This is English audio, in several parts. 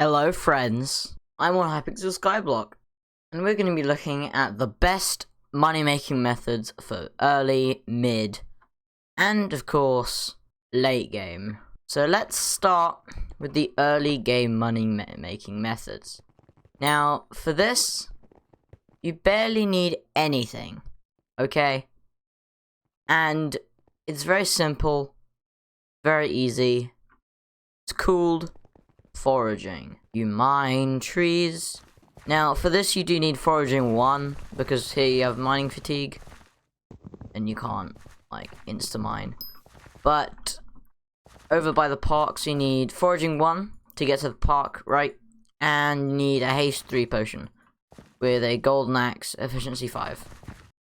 Hello friends, I'm on Hypixel Skyblock, and we're going to be looking at the best money-making methods for early, mid, and of course, late game. So let's start with the early game money-making methods. Now, for this, you barely need anything, okay? And it's very simple, very easy, it's called foraging. You mine trees. Now for this you do need foraging 1 because here you have mining fatigue and you can't like insta mine. But over by the parks you need foraging 1 to get to the park, right? And you need a haste 3 potion with a golden axe, efficiency 5.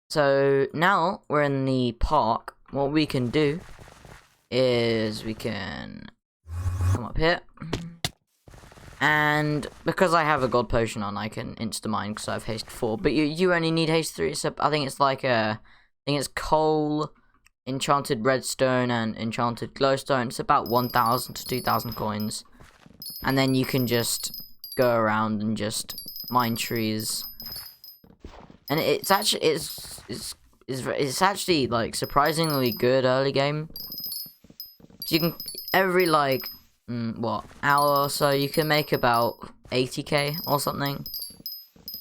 So now we're in the park. What we can do is we can come up here. And because I have a gold potion on, I can insta mine because I have haste 4. But you only need haste 3. So I think it's like I think it's coal, enchanted redstone, and enchanted glowstone. It's about 1,000 to 2,000 coins, and then you can just go around and just mine trees. And it's actually it's actually like surprisingly good early game. So you can every like hour or so you can make about 80k or something,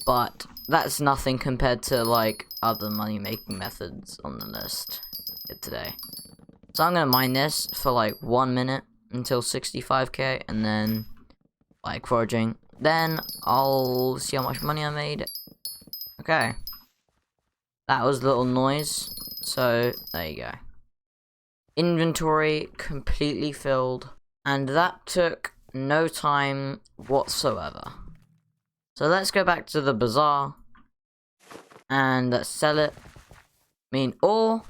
but that's nothing compared to like other money making methods on the list today. So I'm gonna mine this for like 1 minute until 65k, and then like foraging, then I'll see how much money I made. Okay, that was a little noise, so there you go. Inventory completely filled. And that took no time whatsoever. So let's go back to the bazaar and let's sell it. Or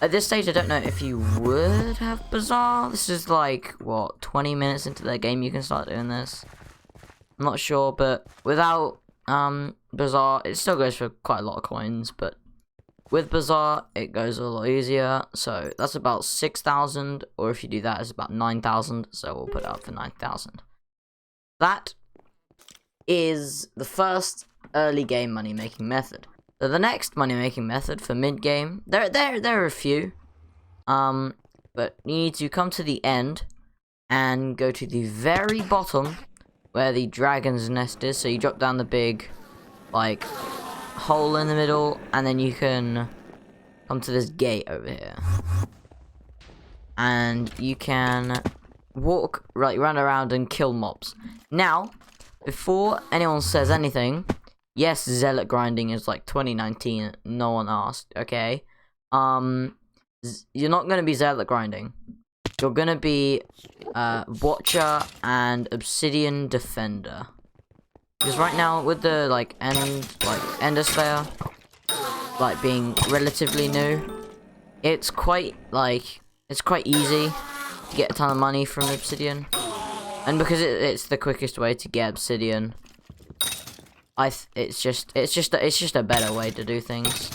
at this stage I don't know if you would have bazaar. This is like what, 20 minutes into the game you can start doing this. I'm not sure, but without bazaar it still goes for quite a lot of coins, but with Bazaar, it goes a lot easier. So that's about 6,000, or if you do that, it's about 9,000. So we'll put it up for 9,000. That is the first early game money making method. So the next money making method for mid game, there are a few. But you need to come to the end and go to the very bottom where the dragon's nest is. So you drop down the big, like, hole in the middle, and then you can come to this gate over here, and you can walk, run around and kill mobs. Now, before anyone says anything, yes, zealot grinding is like 2019, no one asked, okay? You're not gonna be zealot grinding. You're gonna be watcher and obsidian defender. Because right now, with the Ender Slayer, like being relatively new, it's quite easy to get a ton of money from obsidian, and because it's the quickest way to get obsidian, it's just a better way to do things.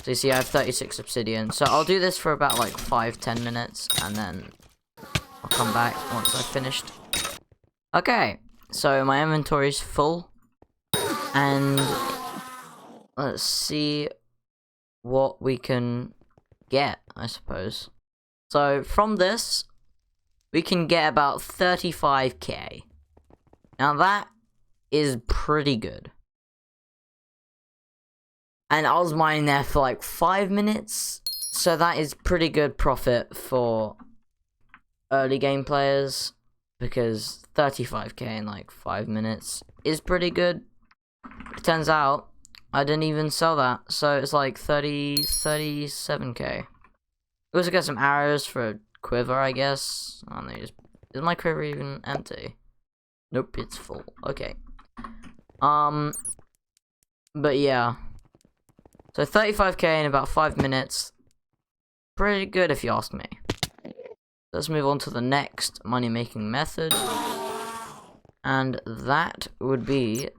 So you see, I have 36 obsidian, so I'll do this for about like 5-10 minutes, and then I'll come back once I've finished. Okay. So my inventory's full, and let's see what we can get, I suppose. So from this, we can get about 35k. Now that is pretty good. And I was mining there for like 5 minutes, so that is pretty good profit for early game players. Because 35k in like 5 minutes is pretty good. It turns out I didn't even sell that, so it's like 37k. We also got some arrows for a quiver, I guess. I don't know, is my quiver even empty? Nope, it's full. Okay. But yeah. So 35k in about 5 minutes. Pretty good if you ask me. Let's move on to the next money-making method, and that would be,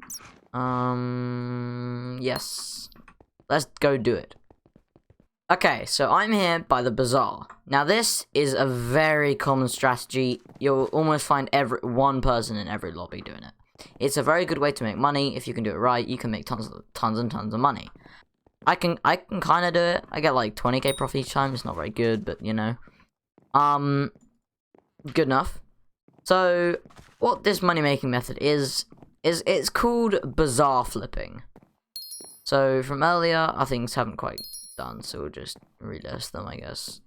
yes, let's go do it. Okay, so I'm here by the Bazaar. Now this is a very common strategy. You'll almost find one person in every lobby doing it. It's a very good way to make money. If you can do it right, you can make tons and tons of money. I can kind of do it. I get like 20k profit each time. It's not very good, but you know, good enough. So what this money making method is it's called Bazaar flipping. So from earlier, our things haven't quite done, so we'll just relist them, I guess.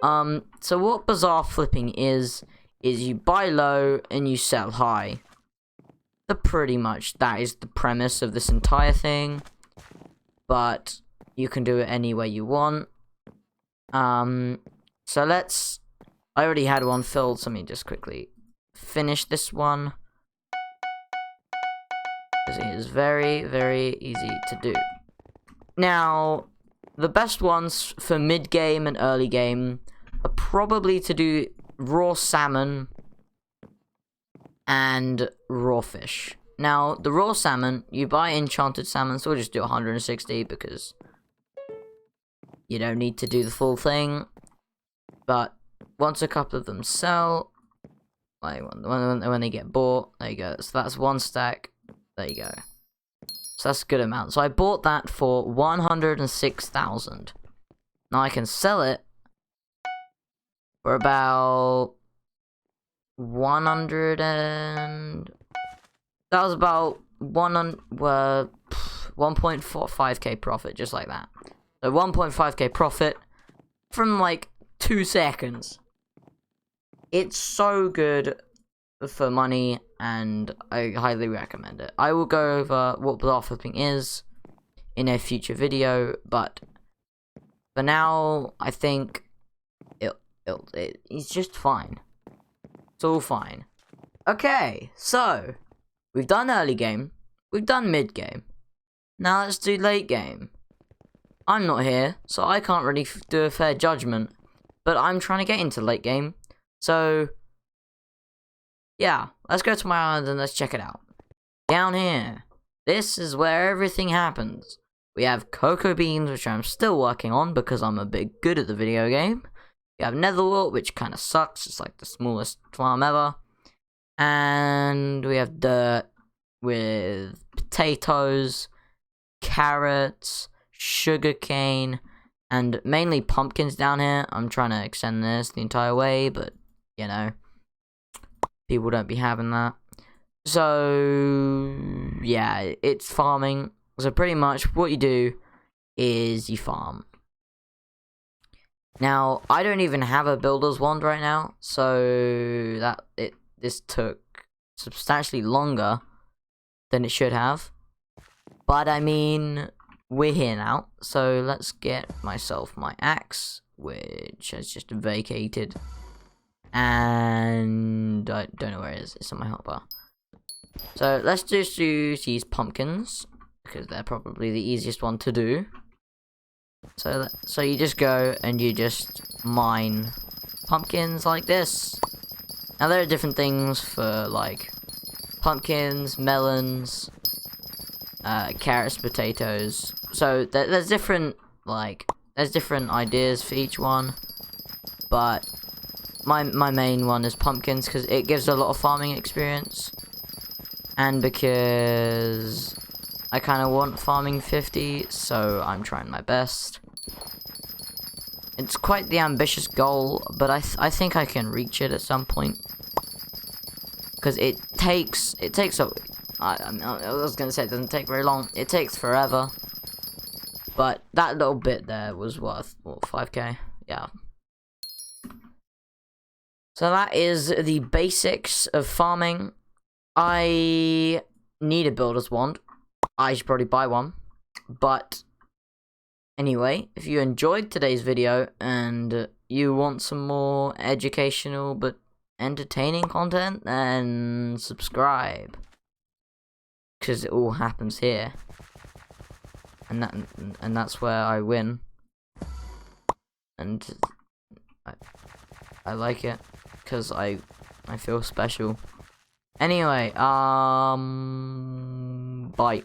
So what Bazaar flipping is you buy low and you sell high. Pretty much that is the premise of this entire thing, but you can do it any way you want. So I already had one filled, so let me just quickly finish this one, because it is very, very easy to do. Now, the best ones for mid-game and early game are probably to do raw salmon and raw fish. Now, the raw salmon, you buy enchanted salmon, so we'll just do 160 because you don't need to do the full thing. But once a couple of them sell, like when they get bought, there you go. So that's one stack. There you go. So that's a good amount. So I bought that for 106,000. Now I can sell it for about 100 and... That was about 1.45k profit, just like that. So 1.5k profit from like 2 seconds. It's so good for money, and I highly recommend it. I will go over what Bazaar flipping is in a future video, but for now, I think it's just fine. It's all fine. Okay, so we've done early game, we've done mid game. Now let's do late game. I'm not here, so I can't really do a fair judgment, but I'm trying to get into late game. So yeah, let's go to my island and let's check it out. Down here, this is where everything happens. We have cocoa beans, which I'm still working on because I'm a bit good at the video game. We have netherwort, which kind of sucks. It's like the smallest farm ever. And we have dirt with potatoes, carrots, sugarcane, and mainly pumpkins down here. I'm trying to extend this the entire way, but you know, people don't be having that. So yeah, it's farming. So pretty much what you do is you farm. Now, I don't even have a builder's wand right now, so this took substantially longer than it should have. But I mean, we're here now, so let's get myself my axe, which has just vacated. And I don't know where it is. It's on my hotbar. So let's just use these pumpkins, because they're probably the easiest one to do. So you just go and you just mine pumpkins like this. Now there are different things for like pumpkins, melons, carrots, potatoes. So there's different ideas for each one. But my main one is pumpkins because it gives a lot of farming experience, and because I kind of want farming 50, so I'm trying my best. It's quite the ambitious goal, but I think I can reach it at some point. Because it takes a... I was going to say it doesn't take very long. It takes forever. But that little bit there was worth, what, 5k? Yeah. So that is the basics of farming. I need a builder's wand. I should probably buy one. But anyway, if you enjoyed today's video and you want some more educational but entertaining content, then subscribe. Because it all happens here. And that's where I win. And I like it because I feel special. Anyway, bye.